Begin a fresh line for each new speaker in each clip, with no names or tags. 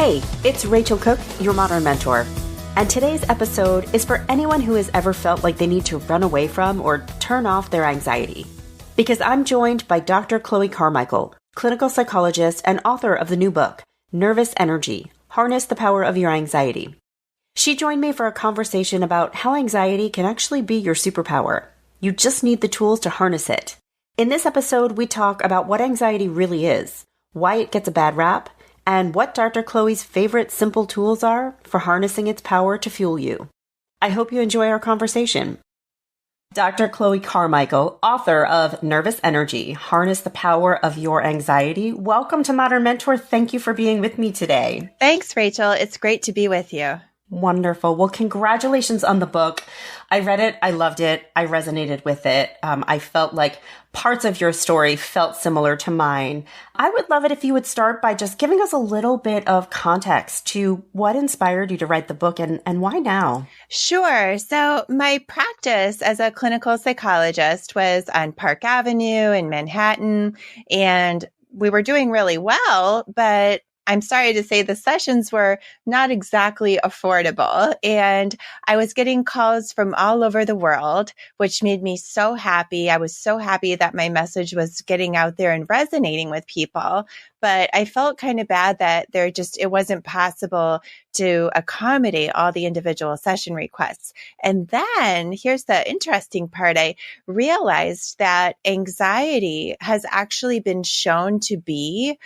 Hey, it's Rachel Cooke, your modern mentor. And today's episode is for anyone who has ever felt like they need to run away from or turn off their anxiety. Because I'm joined by Dr. Chloe Carmichael, clinical psychologist and author of the new book, Nervous Energy: Harness the Power of Your Anxiety. She joined me for a conversation about how anxiety can actually be your superpower. You just need the tools to harness it. In this episode, we talk about what anxiety really is, why it gets a bad rap, and what Dr. Chloe's favorite simple tools are for harnessing its power to fuel you. I hope you enjoy our conversation. Dr. Chloe Carmichael, author of Nervous Energy: Harness the Power of Your Anxiety. Welcome to Modern Mentor. Thank you for being with me today.
Thanks, Rachel. It's great to be with you.
Wonderful. Well, congratulations on the book. I read it. I loved it. I resonated with it. I felt like parts of your story felt similar to mine. I would love it if you would start by just giving us a little bit of context to what inspired you to write the book and why now?
Sure. So my practice as a clinical psychologist was on Park Avenue in Manhattan, and we were doing really well, but I'm sorry to say the sessions were not exactly affordable, and I was getting calls from all over the world, which made me so happy. I was so happy that my message was getting out there and resonating with people, but I felt kind of bad that it wasn't possible to accommodate all the individual session requests. And then here's the interesting part. I realized that anxiety has actually been shown to be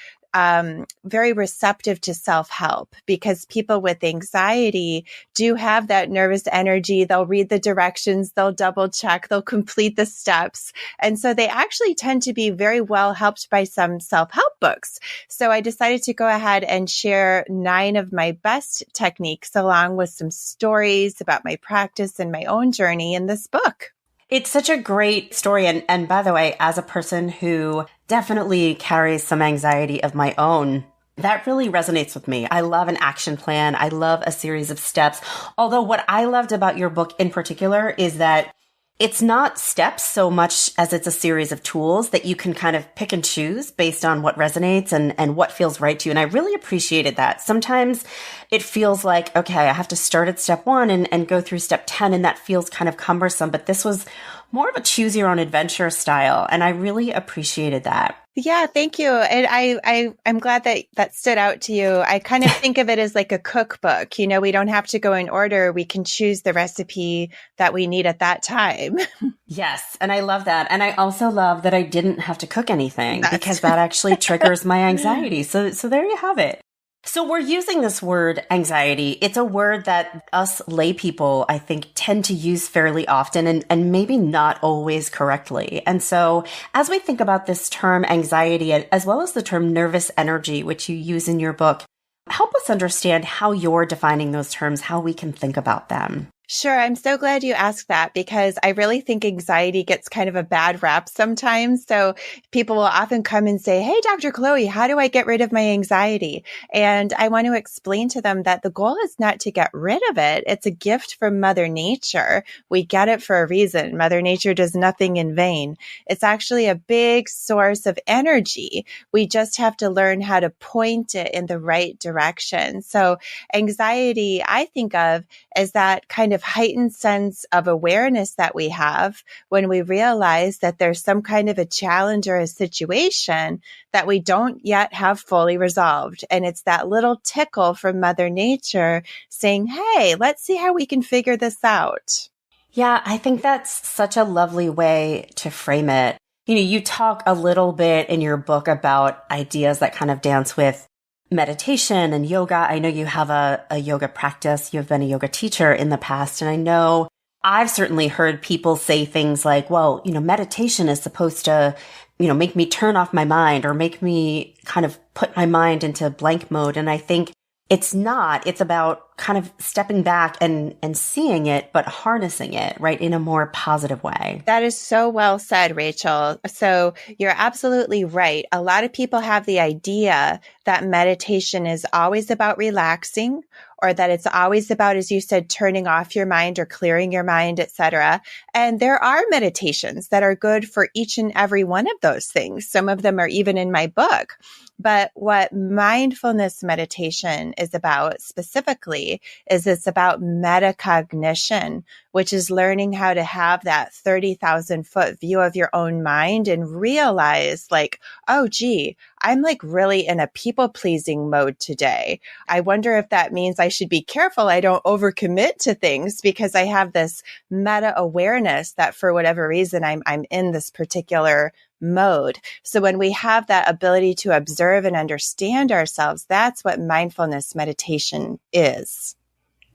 very receptive to self-help, because people with anxiety do have that nervous energy. They'll read the directions, they'll double check, they'll complete the steps. And so they actually tend to be very well helped by some self-help books. So I decided to go ahead and share 9 of my best techniques along with some stories about my practice and my own journey in this book.
It's such a great story. And by the way, as a person who definitely carries some anxiety of my own, that really resonates with me. I love an action plan. I love a series of steps. Although what I loved about your book in particular is that it's not steps so much as it's a series of tools that you can kind of pick and choose based on what resonates and what feels right to you. And I really appreciated that. Sometimes it feels like, okay, I have to start at step 1 and go through step 10, and that feels kind of cumbersome. But this was more of a choose your own adventure style. And I really appreciated that.
Yeah, thank you. And I'm glad that stood out to you. I kind of think of it as like a cookbook. You know, we don't have to go in order. We can choose the recipe that we need at that time.
Yes. And I love that. And I also love that I didn't have to cook anything because that actually triggers my anxiety. So there you have it. So we're using this word anxiety. It's a word that us lay people, I think, tend to use fairly often and maybe not always correctly. And so as we think about this term anxiety, as well as the term nervous energy, which you use in your book, help us understand how you're defining those terms, how we can think about them.
Sure. I'm so glad you asked that, because I really think anxiety gets kind of a bad rap sometimes. So people will often come and say, "Hey, Dr. Chloe, how do I get rid of my anxiety?" And I want to explain to them that the goal is not to get rid of it. It's a gift from Mother Nature. We get it for a reason. Mother Nature does nothing in vain. It's actually a big source of energy. We just have to learn how to point it in the right direction. So anxiety, I think of as that kind of heightened sense of awareness that we have when we realize that there's some kind of a challenge or a situation that we don't yet have fully resolved. And it's that little tickle from Mother Nature saying, "Hey, let's see how we can figure this out."
Yeah, I think that's such a lovely way to frame it. You know, you talk a little bit in your book about ideas that kind of dance with meditation and yoga. I know you have a yoga practice. You've been a yoga teacher in the past. And I know I've certainly heard people say things like, well, you know, meditation is supposed to, you know, make me turn off my mind or make me kind of put my mind into blank mode. And I think it's not. It's about kind of stepping back and seeing it, but harnessing it, right, in a more positive way.
That is so well said, Rachel. So you're absolutely right. A lot of people have the idea that meditation is always about relaxing, or that it's always about, as you said, turning off your mind or clearing your mind, etc. And there are meditations that are good for each and every one of those things. Some of them are even in my book. But what mindfulness meditation is about specifically is it's about metacognition, which is learning how to have that 30,000 foot view of your own mind and realize like, oh, gee, I'm like really in a people pleasing mode today. I wonder if that means I should be careful I don't overcommit to things because I have this meta awareness that for whatever reason I'm in this particular mode. So when we have that ability to observe and understand ourselves, that's what mindfulness meditation is.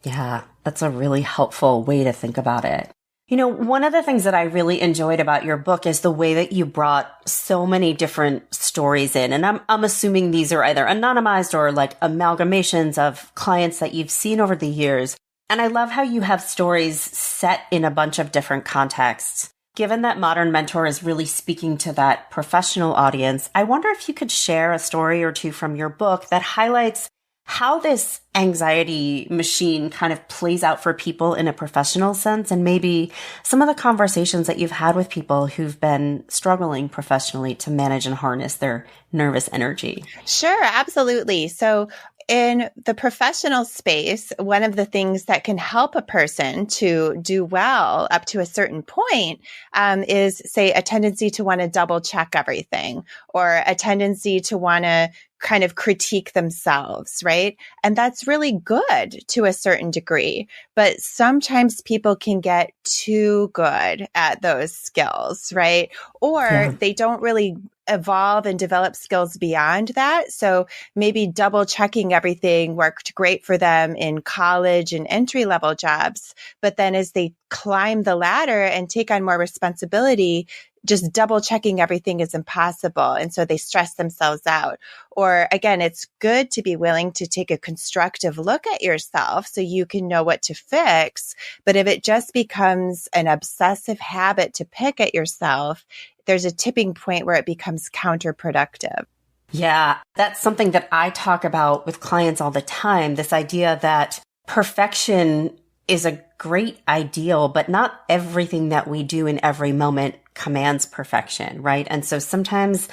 Yeah, that's a really helpful way to think about it. You know, one of the things that I really enjoyed about your book is the way that you brought so many different stories in. And I'm assuming these are either anonymized or like amalgamations of clients that you've seen over the years. And I love how you have stories set in a bunch of different contexts. Given that Modern Mentor is really speaking to that professional audience, I wonder if you could share a story or two from your book that highlights how this anxiety machine kind of plays out for people in a professional sense, and maybe some of the conversations that you've had with people who've been struggling professionally to manage and harness their nervous energy.
Sure, absolutely. So in the professional space, one of the things that can help a person to do well up to a certain point is, say, a tendency to want to double check everything, or a tendency to want to kind of critique themselves, right? And that's really good to a certain degree, but sometimes people can get too good at those skills, right? Or they don't really evolve and develop skills beyond that. So maybe double checking everything worked great for them in college and entry level jobs. But then as they climb the ladder and take on more responsibility, just double checking everything is impossible. And so they stress themselves out. Or again, it's good to be willing to take a constructive look at yourself so you can know what to fix. But if it just becomes an obsessive habit to pick at yourself, there's a tipping point where it becomes counterproductive.
Yeah, that's something that I talk about with clients all the time. This idea that perfection is a great ideal, but not everything that we do in every moment commands perfection, right? And so sometimes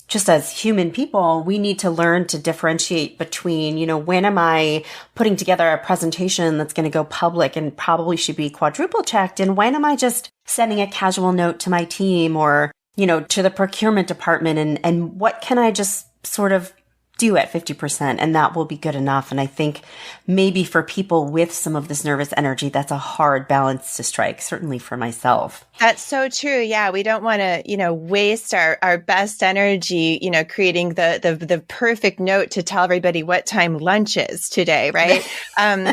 just as human people, we need to learn to differentiate between, you know, when am I putting together a presentation that's going to go public and probably should be quadruple checked? And when am I just sending a casual note to my team or, you know, to the procurement department? And what can I just sort of do at 50%, and that will be good enough. And I think maybe for people with some of this nervous energy, that's a hard balance to strike, certainly for myself.
That's so true. Yeah. We don't want to, you know, waste our best energy, you know, creating the perfect note to tell everybody what time lunch is today. Right.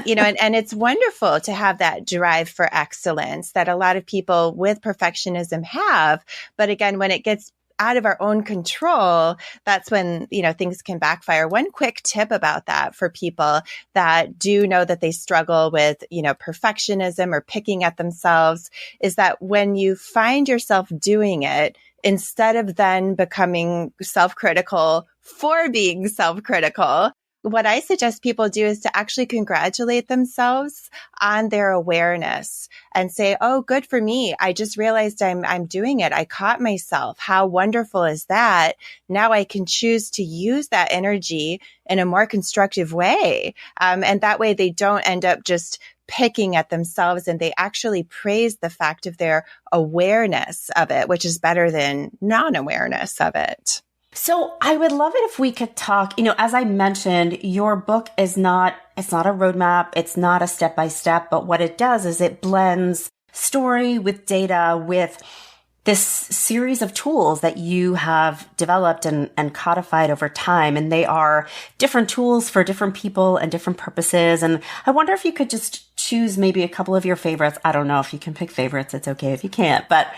You know, and it's wonderful to have that drive for excellence that a lot of people with perfectionism have. But again, when it gets out of our own control, that's when, you know, things can backfire. One quick tip about that for people that do know that they struggle with, you know, perfectionism or picking at themselves is that when you find yourself doing it, instead of then becoming self-critical for being self-critical, what I suggest people do is to actually congratulate themselves on their awareness and say, oh, good for me. I just realized I'm doing it. I caught myself. How wonderful is that? Now I can choose to use that energy in a more constructive way. And that way they don't end up just picking at themselves, and they actually praise the fact of their awareness of it, which is better than non-awareness of it.
So I would love it if we could talk, you know, as I mentioned, your book is it's not a roadmap. It's not a step-by-step, but what it does is it blends story with data with this series of tools that you have developed and codified over time. And they are different tools for different people and different purposes. And I wonder if you could just choose maybe a couple of your favorites. I don't know if you can pick favorites. It's okay if you can't, but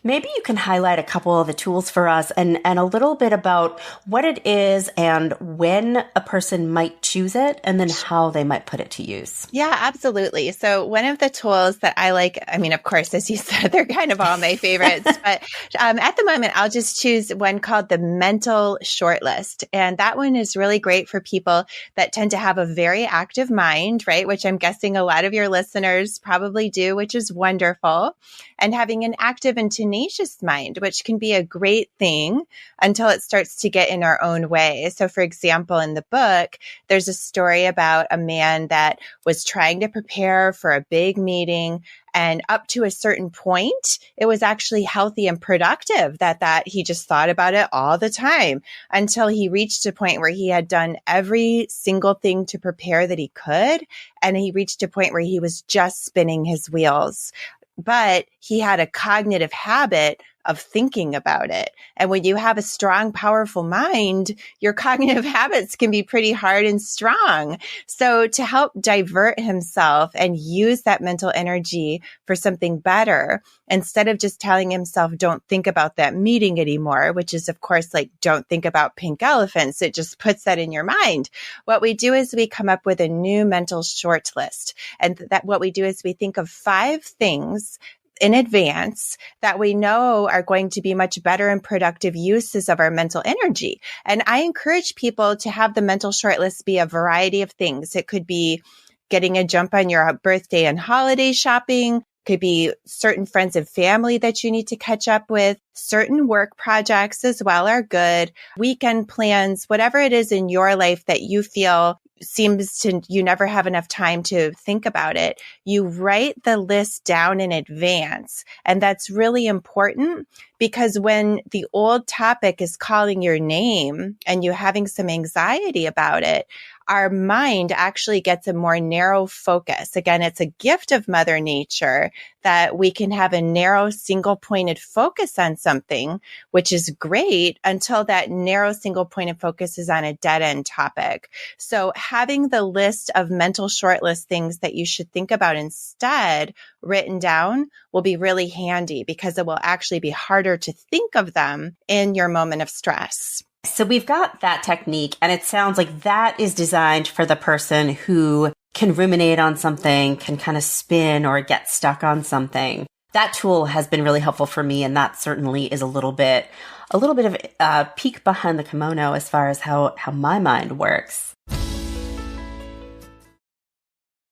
Maybe you can highlight a couple of the tools for us and a little bit about what it is and when a person might choose it and then how they might put it to use.
Yeah, absolutely. So one of the tools that I like, I mean, of course, as you said, they're kind of all my favorites, but at the moment, I'll just choose one called the mental shortlist. And that one is really great for people that tend to have a very active mind, right? Which I'm guessing a lot of your listeners probably do, which is wonderful. And having an active and tenacious mind, which can be a great thing until it starts to get in our own way. So for example, in the book, there's a story about a man that was trying to prepare for a big meeting. And up to a certain point, it was actually healthy and productive that he just thought about it all the time until he reached a point where he had done every single thing to prepare that he could. And he reached a point where he was just spinning his wheels. But he had a cognitive habit of thinking about it. And when you have a strong, powerful mind, your cognitive habits can be pretty hard and strong. So to help divert himself and use that mental energy for something better, instead of just telling himself, don't think about that meeting anymore, which is, of course, like, don't think about pink elephants. It just puts that in your mind. What we do is we come up with a new mental short list. And that what we do is we think of 5 things in advance that we know are going to be much better and productive uses of our mental energy. And I encourage people to have the mental shortlist be a variety of things. It could be getting a jump on your birthday and holiday shopping, could be certain friends and family that you need to catch up with. Certain work projects as well are good. Weekend plans, whatever it is in your life that you feel seems to you never have enough time to think about it. You write the list down in advance. And that's really important because when the old topic is calling your name and you're having some anxiety about it, our mind actually gets a more narrow focus. Again, it's a gift of Mother Nature that we can have a narrow, single-pointed focus on something, which is great until that narrow, single-pointed focus is on a dead-end topic. So having the list of mental shortlist things that you should think about instead written down will be really handy because it will actually be harder to think of them in your moment of stress.
So we've got that technique, and it sounds like that is designed for the person who can ruminate on something, can kind of spin or get stuck on something. That tool has been really helpful for me, and that certainly is a little bit of a peek behind the kimono as far as how my mind works.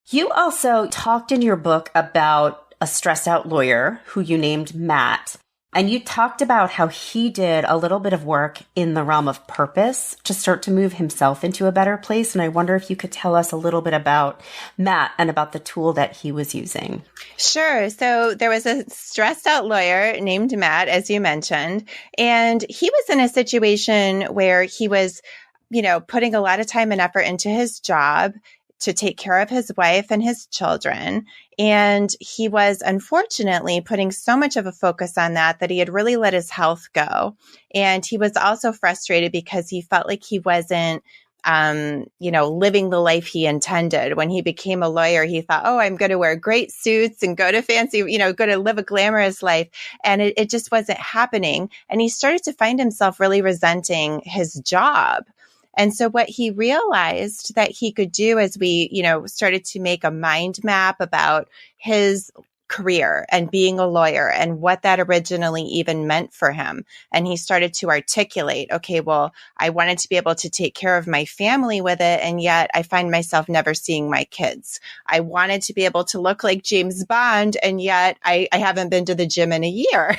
You also talked in your book about a stressed out lawyer who you named Matt. And you talked about how he did a little bit of work in the realm of purpose to start to move himself into a better place. And I wonder if you could tell us a little bit about Matt and about the tool that he was using.
Sure. So there was a stressed out lawyer named Matt, as you mentioned, and he was in a situation where he was, putting a lot of time and effort into his job to take care of his wife and his children. And he was unfortunately putting so much of a focus on that he had really let his health go. And he was also frustrated because he felt like he wasn't, living the life he intended. When he became a lawyer, he thought, oh, I'm going to wear great suits and go to fancy, go to live a glamorous life. And it just wasn't happening. And he started to find himself really resenting his job. And so what he realized that he could do as we, started to make a mind map about his career and being a lawyer and what that originally even meant for him. And he started to articulate, okay, well, I wanted to be able to take care of my family with it. And yet I find myself never seeing my kids. I wanted to be able to look like James Bond. And yet I haven't been to the gym in a year.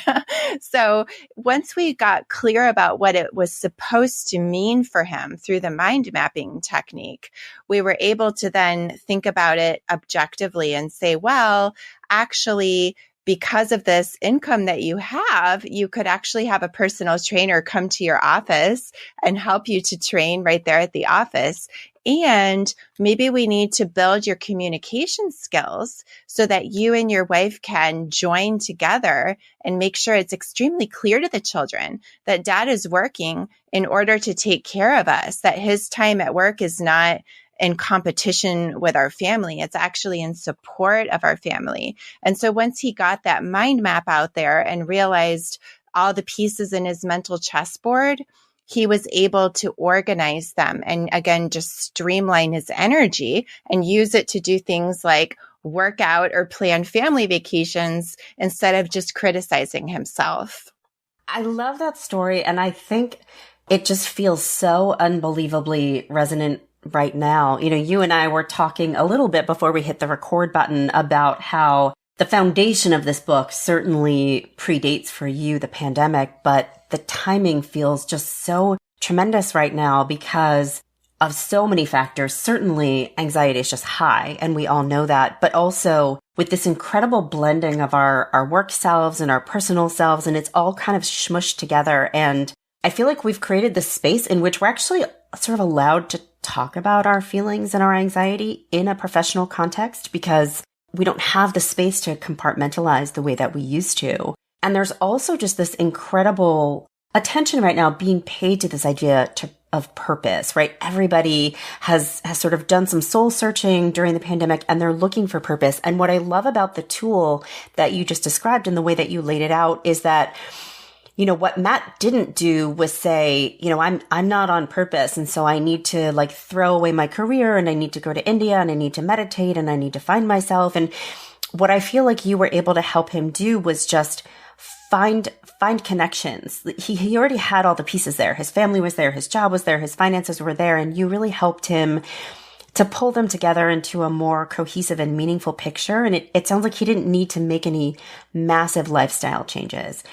So once we got clear about what it was supposed to mean for him through the mind mapping technique, we were able to then think about it objectively and say, well, actually, because of this income that you have, you could actually have a personal trainer come to your office and help you to train right there at the office. And maybe we need to build your communication skills so that you and your wife can join together and make sure it's extremely clear to the children that dad is working in order to take care of us, that his time at work is not in competition with our family. It's actually in support of our family. And so once he got that mind map out there and realized all the pieces in his mental chessboard, he was able to organize them and again, just streamline his energy and use it to do things like work out or plan family vacations instead of just criticizing himself.
I love that story. And I think it just feels so unbelievably resonant right now. You know, you and I were talking a little bit before we hit the record button about how the foundation of this book certainly predates for you the pandemic, but the timing feels just so tremendous right now because of so many factors. Certainly anxiety is just high, and we all know that, but also with this incredible blending of our work selves and our personal selves, and it's all kind of smushed together. And I feel like we've created this space in which we're actually sort of allowed to talk about our feelings and our anxiety in a professional context because we don't have the space to compartmentalize the way that we used to. And there's also just this incredible attention right now being paid to this idea of purpose, right? Everybody has sort of done some soul searching during the pandemic and they're looking for purpose. And what I love about the tool that you just described and the way that you laid it out is that, you know, what Matt didn't do was say, you know, I'm not on purpose. And so I need to like throw away my career and I need to go to India and I need to meditate and I need to find myself. And what I feel like you were able to help him do was just find connections. He already had all the pieces there. His family was there. His job was there. His finances were there. And you really helped him to pull them together into a more cohesive and meaningful picture. And it sounds like he didn't need to make any massive lifestyle changes.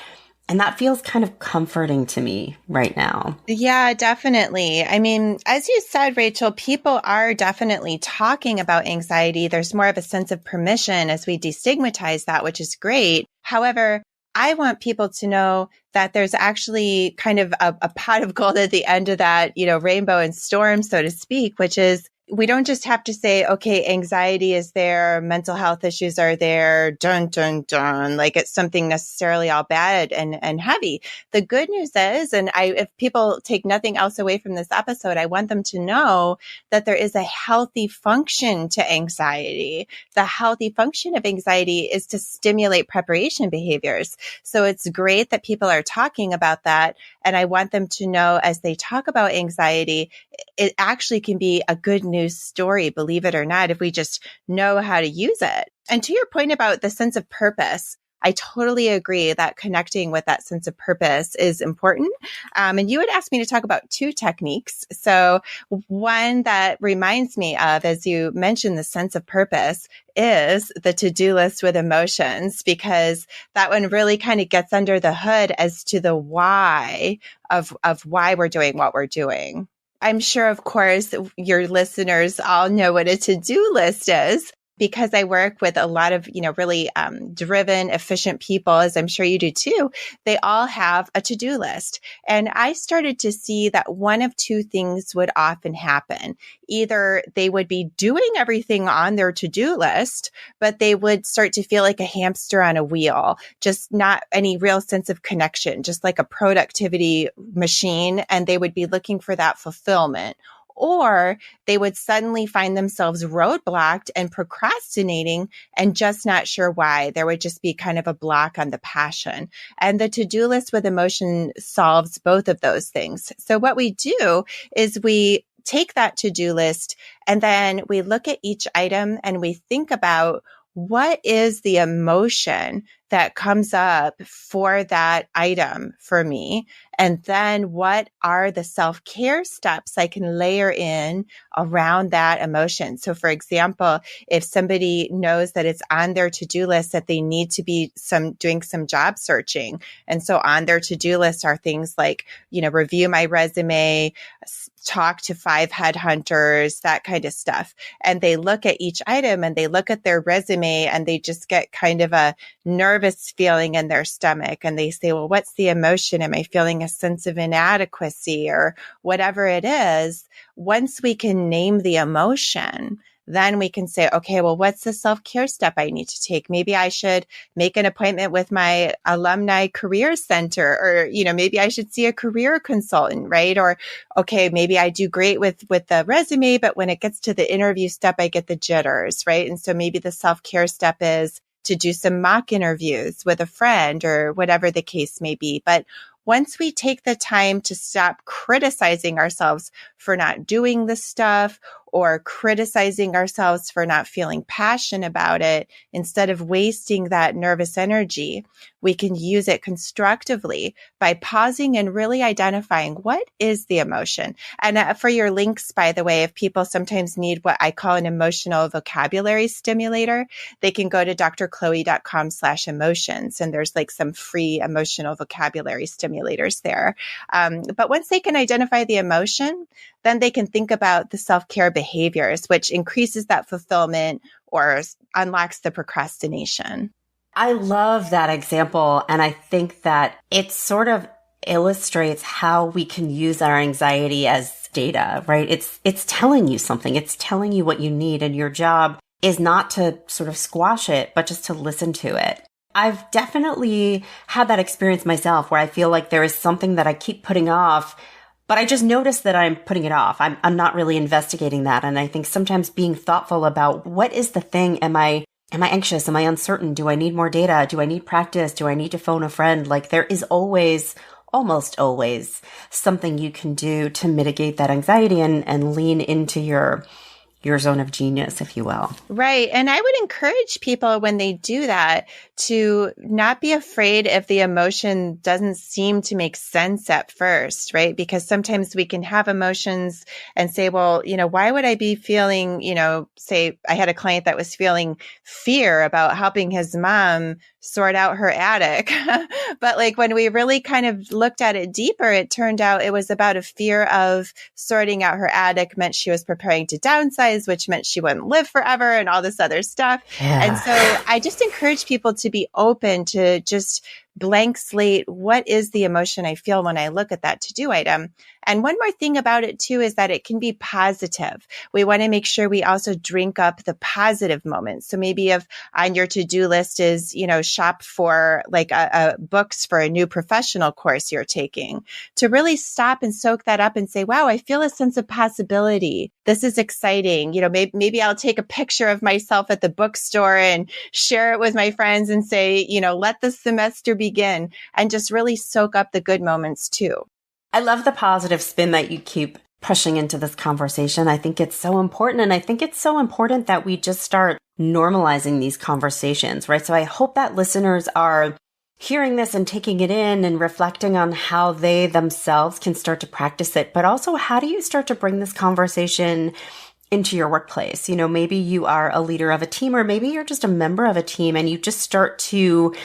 And that feels kind of comforting to me right now.
Yeah, definitely. I mean, as you said, Rachel, people are definitely talking about anxiety. There's more of a sense of permission as we destigmatize that, which is great. However, I want people to know that there's actually kind of a pot of gold at the end of that, you know, rainbow and storm, so to speak, which is we don't just have to say, okay, anxiety is there, mental health issues are there, dun, dun, dun, like it's something necessarily all bad and heavy. The good news is, and if people take nothing else away from this episode, I want them to know that there is a healthy function to anxiety. The healthy function of anxiety is to stimulate preparation behaviors. So it's great that people are talking about that. And I want them to know as they talk about anxiety, it actually can be a good news story, believe it or not, if we just know how to use it. And to your point about the sense of purpose, I totally agree that connecting with that sense of purpose is important. And you had asked me to talk about two techniques. So one that reminds me of, as you mentioned, the sense of purpose is the to-do list with emotions, because that one really kind of gets under the hood as to the why of why we're doing what we're doing. I'm sure, of course, your listeners all know what a to-do list is, because I work with a lot of, really driven, efficient people, as I'm sure you do too. They all have a to-do list. And I started to see that one of two things would often happen. Either they would be doing everything on their to-do list, but they would start to feel like a hamster on a wheel, just not any real sense of connection, just like a productivity machine. And they would be looking for that fulfillment. Or they would suddenly find themselves roadblocked and procrastinating and just not sure why. There would just be kind of a block on the passion. And the to-do list with emotion solves both of those things. So what we do is we take that to-do list and then we look at each item and we think about what is the emotion that comes up for that item for me? And then what are the self-care steps I can layer in around that emotion? So for example, if somebody knows that it's on their to-do list that they need to be doing some job searching. And so on their to-do list are things like, review my resume, talk to 5 headhunters, that kind of stuff. And they look at each item and they look at their resume and they just get kind of a nervous feeling in their stomach. And they say, well, what's the emotion? Am I feeling a sense of inadequacy or whatever it is? Once we can name the emotion, then we can say, okay, well, what's the self-care step I need to take? Maybe I should make an appointment with my alumni career center, or, maybe I should see a career consultant, right? Or, okay, maybe I do great with the resume, but when it gets to the interview step, I get the jitters, right? And so maybe the self-care step is to do some mock interviews with a friend or whatever the case may be. But once we take the time to stop criticizing ourselves for not doing the stuff or criticizing ourselves for not feeling passion about it, instead of wasting that nervous energy, we can use it constructively by pausing and really identifying what is the emotion. And for your links, by the way, if people sometimes need what I call an emotional vocabulary stimulator, they can go to drchloe.com/emotions. And there's like some free emotional vocabulary stimulators there. But once they can identify the emotion, then they can think about the self-care behaviors, which increases that fulfillment or unlocks the procrastination.
I love that example. And I think that it sort of illustrates how we can use our anxiety as data, right? It's telling you something. It's telling you what you need. And your job is not to sort of squash it, but just to listen to it. I've definitely had that experience myself where I feel like there is something that I keep putting off, but I just notice that I'm putting it off. I'm not really investigating that. And I think sometimes being thoughtful about what is the thing? Am I anxious? Am I uncertain? Do I need more data? Do I need practice? Do I need to phone a friend? Like there is almost always something you can do to mitigate that anxiety and lean into your zone of genius, if you will.
Right. And I would encourage people when they do that to not be afraid if the emotion doesn't seem to make sense at first, right? Because sometimes we can have emotions and say, well, why would I be feeling, say I had a client that was feeling fear about helping his mom sort out her attic. But like when we really kind of looked at it deeper, it turned out it was about a fear of sorting out her attic meant she was preparing to downsize, which meant she wouldn't live forever and all this other stuff. Yeah. And so I just encourage people to be open to just blank slate. What is the emotion I feel when I look at that to-do item? And one more thing about it too is that it can be positive. We want to make sure we also drink up the positive moments. So maybe if on your to-do list is, shop for like a books for a new professional course you're taking, to really stop and soak that up and say, wow, I feel a sense of possibility. This is exciting. Maybe I'll take a picture of myself at the bookstore and share it with my friends and say, let the semester begin, and just really soak up the good moments too.
I love the positive spin that you keep pushing into this conversation. I think it's so important. And I think it's so important that we just start normalizing these conversations, right? So I hope that listeners are hearing this and taking it in and reflecting on how they themselves can start to practice it. But also, how do you start to bring this conversation into your workplace? Maybe you are a leader of a team, or maybe you're just a member of a team and you just start to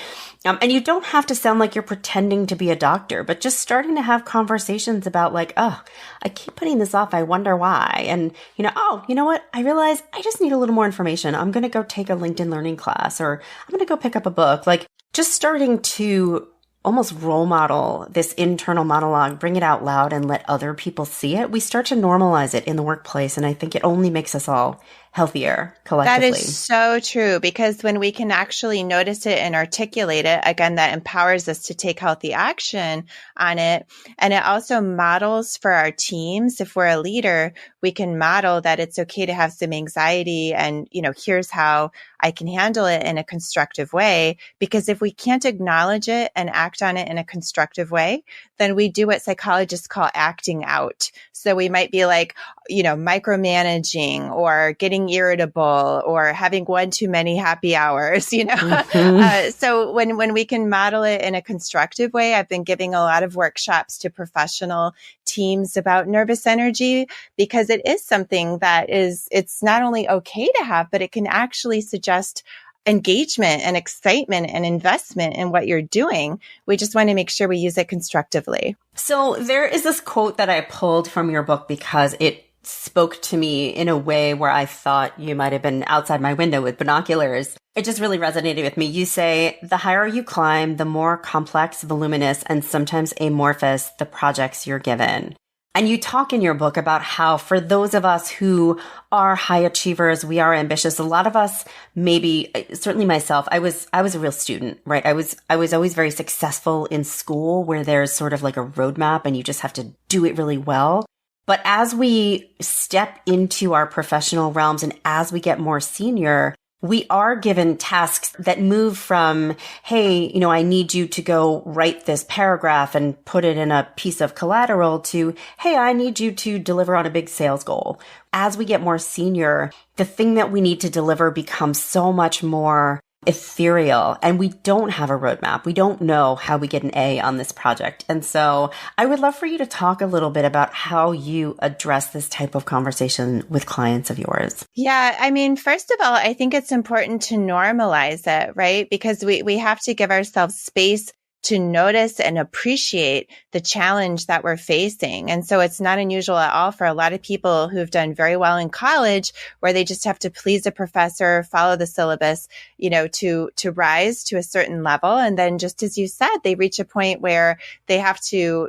and you don't have to sound like you're pretending to be a doctor, but just starting to have conversations about like, oh, I keep putting this off. I wonder why. And, oh, you know what? I realize I just need a little more information. I'm going to go take a LinkedIn learning class, or I'm going to go pick up a book. Like just starting to almost role model this internal monologue, bring it out loud and let other people see it. We start to normalize it in the workplace. And I think it only makes us all healthier collectively.
That is so true, because when we can actually notice it and articulate it, again, that empowers us to take healthy action on it. And it also models for our teams. If we're a leader, we can model that it's okay to have some anxiety and, here's how I can handle it in a constructive way. Because if we can't acknowledge it and act on it in a constructive way, then we do what psychologists call acting out. So we might be like, micromanaging or getting irritable or having one too many happy hours, Mm-hmm. So when we can model it in a constructive way, I've been giving a lot of workshops to professional teams about nervous energy, because it is something that it's not only okay to have, but it can actually suggest engagement and excitement and investment in what you're doing. We just want to make sure we use it constructively.
So there is this quote that I pulled from your book because it spoke to me in a way where I thought you might have been outside my window with binoculars. It just really resonated with me. You say, the higher you climb, the more complex, voluminous, and sometimes amorphous the projects you're given. And you talk in your book about how for those of us who are high achievers, we are ambitious. A lot of us, maybe, certainly myself, I was a real student, right? I was always very successful in school where there's sort of like a roadmap and you just have to do it really well. But as we step into our professional realms and as we get more senior, we are given tasks that move from, hey, I need you to go write this paragraph and put it in a piece of collateral to, hey, I need you to deliver on a big sales goal. As we get more senior, the thing that we need to deliver becomes so much more ethereal, and we don't have a roadmap. We don't know how we get an A on this project. And so I would love for you to talk a little bit about how you address this type of conversation with clients of yours.
Yeah. I mean, first of all, I think it's important to normalize it, right? Because we have to give ourselves space to notice and appreciate the challenge that we're facing. And so it's not unusual at all for a lot of people who've done very well in college, where they just have to please a professor, follow the syllabus, to rise to a certain level. And then just as you said, they reach a point where they have to,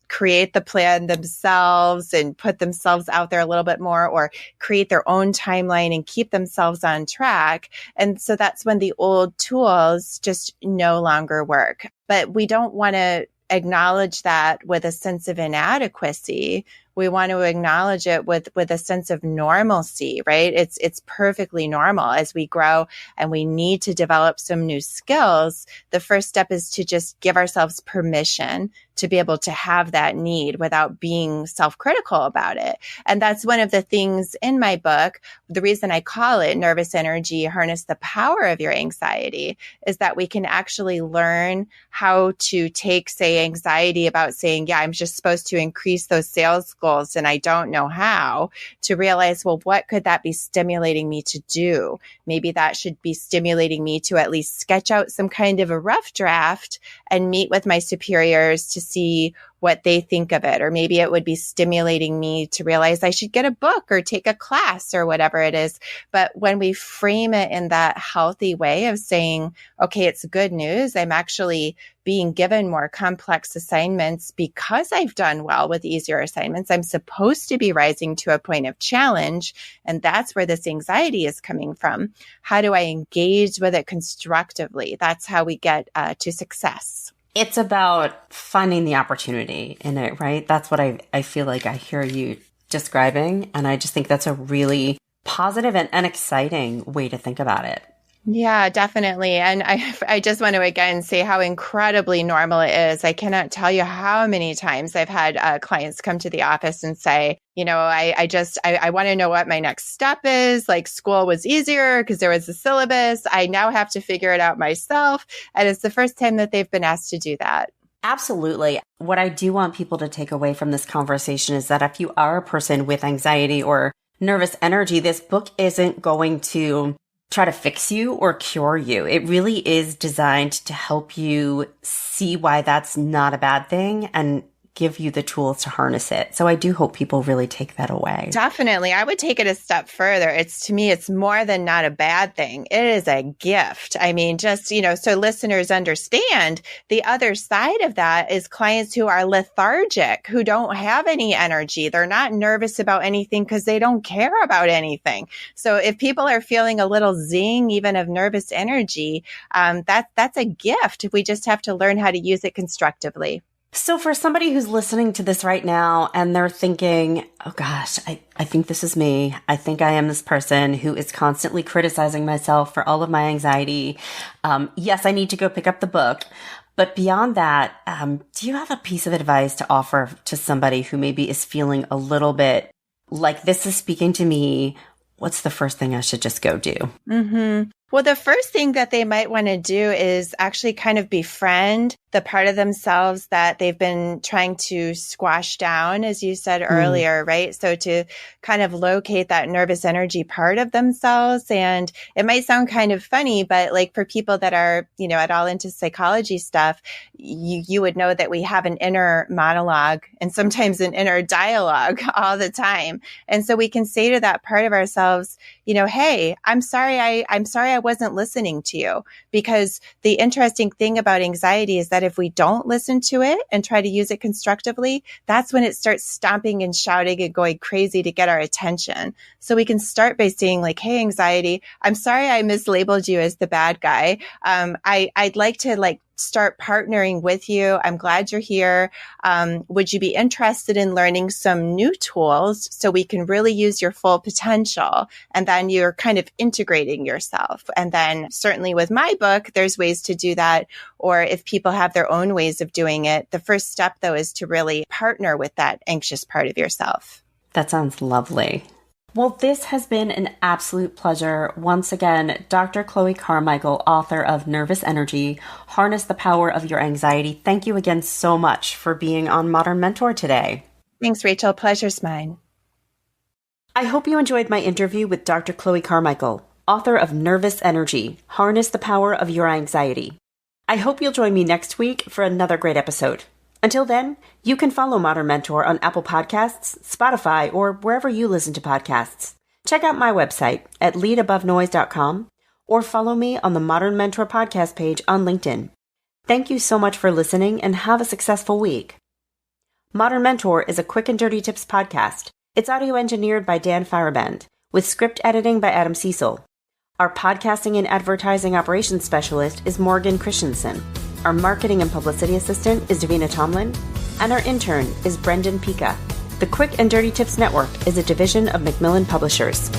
create the plan themselves and put themselves out there a little bit more, or create their own timeline and keep themselves on track. And so that's when the old tools just no longer work. But we don't want to acknowledge that with a sense of inadequacy. We want to acknowledge it with a sense of normalcy, right? It's perfectly normal as we grow and we need to develop some new skills. The first step is to just give ourselves permission to be able to have that need without being self-critical about it. And that's one of the things in my book. The reason I call it Nervous Energy, Harness the Power of Your Anxiety, is that we can actually learn how to take, say, anxiety about saying, yeah, I'm just supposed to increase those sales goals and I don't know how, to realize, well, what could that be stimulating me to do? Maybe that should be stimulating me to at least sketch out some kind of a rough draft and meet with my superiors to see what they think of it. Or maybe it would be stimulating me to realize I should get a book or take a class or whatever it is. But when we frame it in that healthy way of saying, okay, it's good news, I'm actually being given more complex assignments because I've done well with easier assignments. I'm supposed to be rising to a point of challenge. And that's where this anxiety is coming from. How do I engage with it constructively? That's how we get to success.
It's about finding the opportunity in it, right? That's what I feel like I hear you describing. And I just think that's a really positive and exciting way to think about it.
Yeah, definitely. And I just want to again say how incredibly normal it is. I cannot tell you how many times I've had clients come to the office and say, I want to know what my next step is. Like, school was easier because there was a syllabus. I now have to figure it out myself. And it's the first time that they've been asked to do that.
Absolutely. What I do want people to take away from this conversation is that if you are a person with anxiety or nervous energy, this book isn't going to try to fix you or cure you. It really is designed to help you see why that's not a bad thing and give you the tools to harness it. So I do hope people really take that away.
Definitely. I would take it a step further. To me, it's more than not a bad thing. It is a gift. I mean, just, so listeners understand, the other side of that is clients who are lethargic, who don't have any energy. They're not nervous about anything because they don't care about anything. So if people are feeling a little zing, even of nervous energy, that's a gift. We just have to learn how to use it constructively.
So for somebody who's listening to this right now and they're thinking, oh gosh, I think this is me. I think I am this person who is constantly criticizing myself for all of my anxiety. Yes, I need to go pick up the book. But beyond that, do you have a piece of advice to offer to somebody who maybe is feeling a little bit like this is speaking to me? What's the first thing I should just go do?
Mm-hmm. Well, the first thing that they might want to do is actually kind of befriend the part of themselves that they've been trying to squash down, as you said earlier, right? So to kind of locate that nervous energy part of themselves. And it might sound kind of funny, but like for people that are, at all into psychology stuff, you would know that we have an inner monologue and sometimes an inner dialogue all the time. And so we can say to that part of ourselves, hey, I'm sorry I wasn't listening to you. Because the interesting thing about anxiety is that if we don't listen to it and try to use it constructively, that's when it starts stomping and shouting and going crazy to get our attention. So we can start by saying like, hey, anxiety, I'm sorry I mislabeled you as the bad guy. I'd like to start partnering with you. I'm glad you're here. Would you be interested in learning some new tools so we can really use your full potential? And then you're kind of integrating yourself. And then certainly with my book, there's ways to do that. Or if people have their own ways of doing it, the first step though is to really partner with that anxious part of yourself.
That sounds lovely. Well, this has been an absolute pleasure. Once again, Dr. Chloe Carmichael, author of Nervous Energy, Harness the Power of Your Anxiety. Thank you again so much for being on Modern Mentor today.
Thanks, Rachel. Pleasure's mine.
I hope you enjoyed my interview with Dr. Chloe Carmichael, author of Nervous Energy, Harness the Power of Your Anxiety. I hope you'll join me next week for another great episode. Until then, you can follow Modern Mentor on Apple Podcasts, Spotify, or wherever you listen to podcasts. Check out my website at leadabovenoise.com or follow me on the Modern Mentor podcast page on LinkedIn. Thank you so much for listening and have a successful week. Modern Mentor is a quick and dirty tips podcast. It's audio engineered by Dan Fireband with script editing by Adam Cecil. Our podcasting and advertising operations specialist is Morgan Christensen. Our marketing and publicity assistant is Davina Tomlin, and our intern is Brendan Pika. The Quick and Dirty Tips Network is a division of Macmillan Publishers.